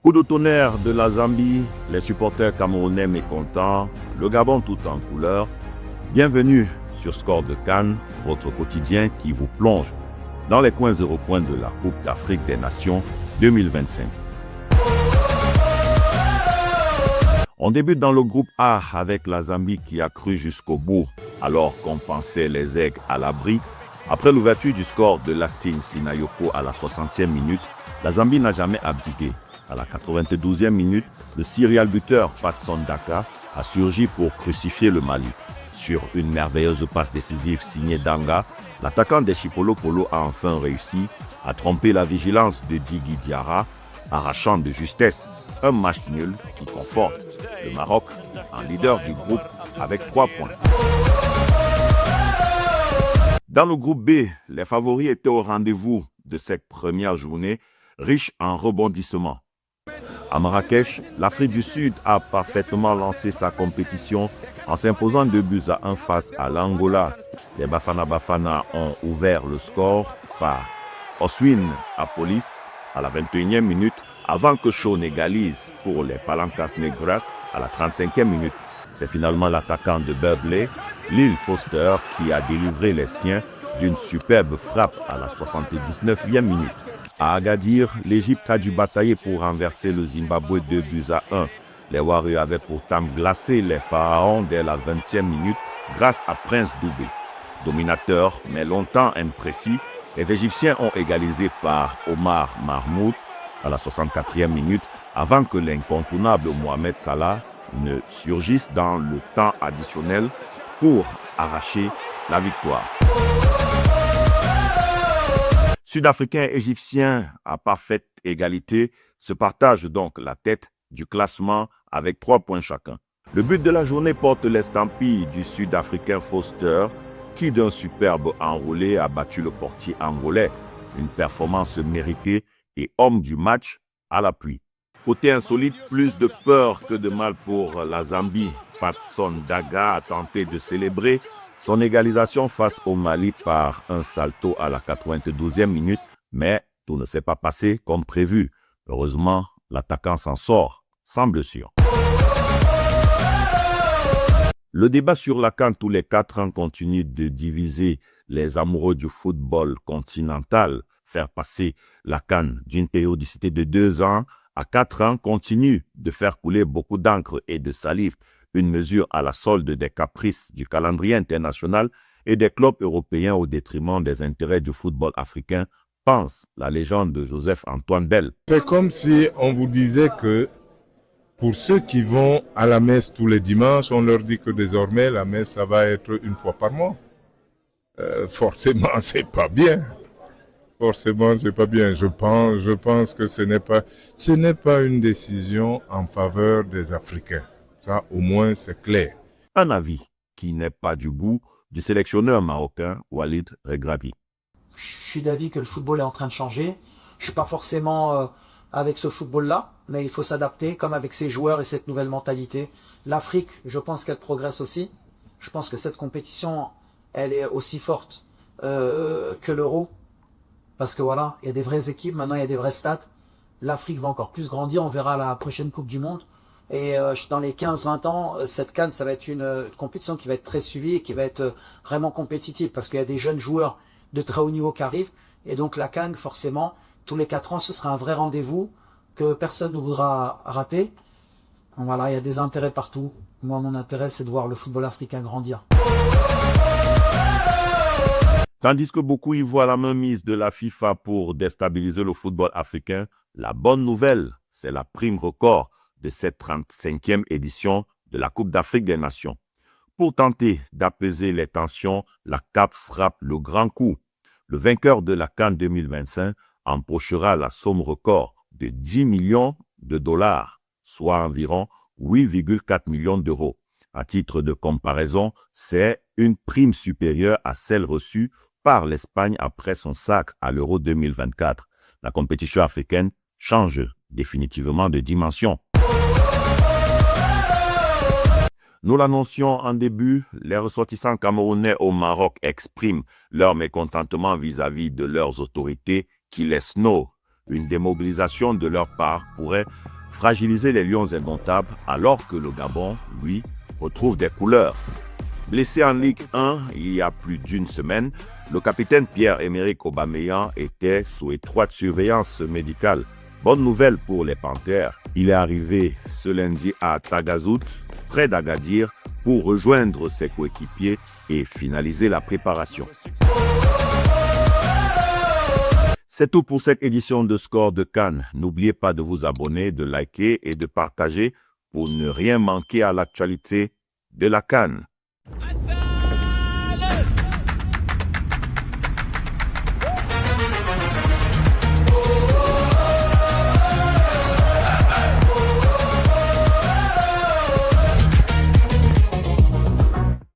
Coup de tonnerre de la Zambie, les supporters camerounais mécontents, le Gabon tout en couleur. Bienvenue sur Score de Cannes, votre quotidien qui vous plonge dans les coins et recoins de la Coupe d'Afrique des Nations 2025. On débute dans le groupe A avec la Zambie qui a cru jusqu'au bout alors qu'on pensait les aigles à l'abri. Après l'ouverture du score de Lassine Sinayoko à la 60e minute, la Zambie n'a jamais abdiqué. À la 92e minute, le serial buteur Patson Daka a surgi pour crucifier le Mali. Sur une merveilleuse passe décisive signée Danga, l'attaquant des Chipolo Polo a enfin réussi à tromper la vigilance de Djigui Diarra, arrachant de justesse un match nul qui conforte le Maroc en leader du groupe avec 3 points. Dans le groupe B, les favoris étaient au rendez-vous de cette première journée, riche en rebondissements. À Marrakech, l'Afrique du Sud a parfaitement lancé sa compétition en s'imposant 2-1 face à l'Angola. Les Bafana Bafana ont ouvert le score par Oswin Apolis à la 21e minute avant que Shaw n'égalise pour les Palancas Negras à la 35e minute. C'est finalement l'attaquant de Burley, Lil Foster, qui a délivré les siens d'une superbe frappe à la 79e minute. À Agadir, l'Égypte a dû batailler pour renverser le Zimbabwe 2-1. Les Warriors avaient pourtant glacé les Pharaons dès la 20e minute grâce à Prince Doubé. Dominateur mais longtemps imprécis, les Égyptiens ont égalisé par Omar Mahmoud à la 64e minute avant que l'incontournable Mohamed Salah ne surgisse dans le temps additionnel pour arracher la victoire. Sud-Africains et Égyptiens à parfaite égalité se partagent donc la tête du classement avec 3 points chacun. Le but de la journée porte l'estampille du Sud-Africain Foster qui d'un superbe enroulé a battu le portier angolais. Une performance méritée et homme du match à l'appui. Côté insolite, plus de peur que de mal pour la Zambie. Patson Daga a tenté de célébrer son égalisation face au Mali par un salto à la 92e minute, mais tout ne s'est pas passé comme prévu. Heureusement, l'attaquant s'en sort sans blessure. Le débat sur la CAN tous les 4 ans continue de diviser les amoureux du football continental. Faire passer la CAN d'une périodicité de 2 ans à 4 ans continue de faire couler beaucoup d'encre et de salive. Une mesure à la solde des caprices du calendrier international et des clubs européens au détriment des intérêts du football africain, pense la légende de Joseph-Antoine Bell. C'est comme si on vous disait que pour ceux qui vont à la messe tous les dimanches, on leur dit que désormais la messe, ça va être une fois par mois. Forcément, c'est pas bien. Forcément, c'est pas bien. Je pense que ce n'est pas une décision en faveur des Africains. Ça, au moins, c'est clair. Un avis qui n'est pas du goût du sélectionneur marocain Walid Regragui. Je suis d'avis que le football est en train de changer. Je suis pas forcément avec ce football-là, mais il faut s'adapter, comme avec ces joueurs et cette nouvelle mentalité. L'Afrique, je pense qu'elle progresse aussi. Je pense que cette compétition, elle est aussi forte que l'Euro. Parce que voilà, il y a des vraies équipes, maintenant il y a des vrais stats. L'Afrique va encore plus grandir, on verra la prochaine Coupe du Monde. Et dans les 15-20 ans, cette CAN, ça va être une compétition qui va être très suivie et qui va être vraiment compétitive. Parce qu'il y a des jeunes joueurs de très haut niveau qui arrivent. Et donc la CAN, forcément, tous les 4 ans, ce sera un vrai rendez-vous que personne ne voudra rater. Donc voilà, il y a des intérêts partout. Moi, mon intérêt, c'est de voir le football africain grandir. Tandis que beaucoup y voient la mainmise de la FIFA pour déstabiliser le football africain, la bonne nouvelle, c'est la prime record de cette 35e édition de la Coupe d'Afrique des Nations. Pour tenter d'apaiser les tensions, la CAF frappe le grand coup. Le vainqueur de la CAN 2025 empochera la somme record de 10 millions de dollars, soit environ 8,4 millions d'euros. À titre de comparaison, c'est une prime supérieure à celle reçue par l'Espagne après son sac à l'Euro 2024. La compétition africaine change définitivement de dimension. Nous l'annoncions en début, les ressortissants camerounais au Maroc expriment leur mécontentement vis-à-vis de leurs autorités qui les snobent. Une démobilisation de leur part pourrait fragiliser les Lions indomptables alors que le Gabon, lui, retrouve des couleurs. Blessé en Ligue 1 il y a plus d'une semaine, le capitaine Pierre-Emerick Aubameyang était sous étroite surveillance médicale. Bonne nouvelle pour les Panthères, il est arrivé ce lundi à Tagazout, près d'Agadir, pour rejoindre ses coéquipiers et finaliser la préparation. C'est tout pour cette édition de Score de CAN. N'oubliez pas de vous abonner, de liker et de partager pour ne rien manquer à l'actualité de la CAN.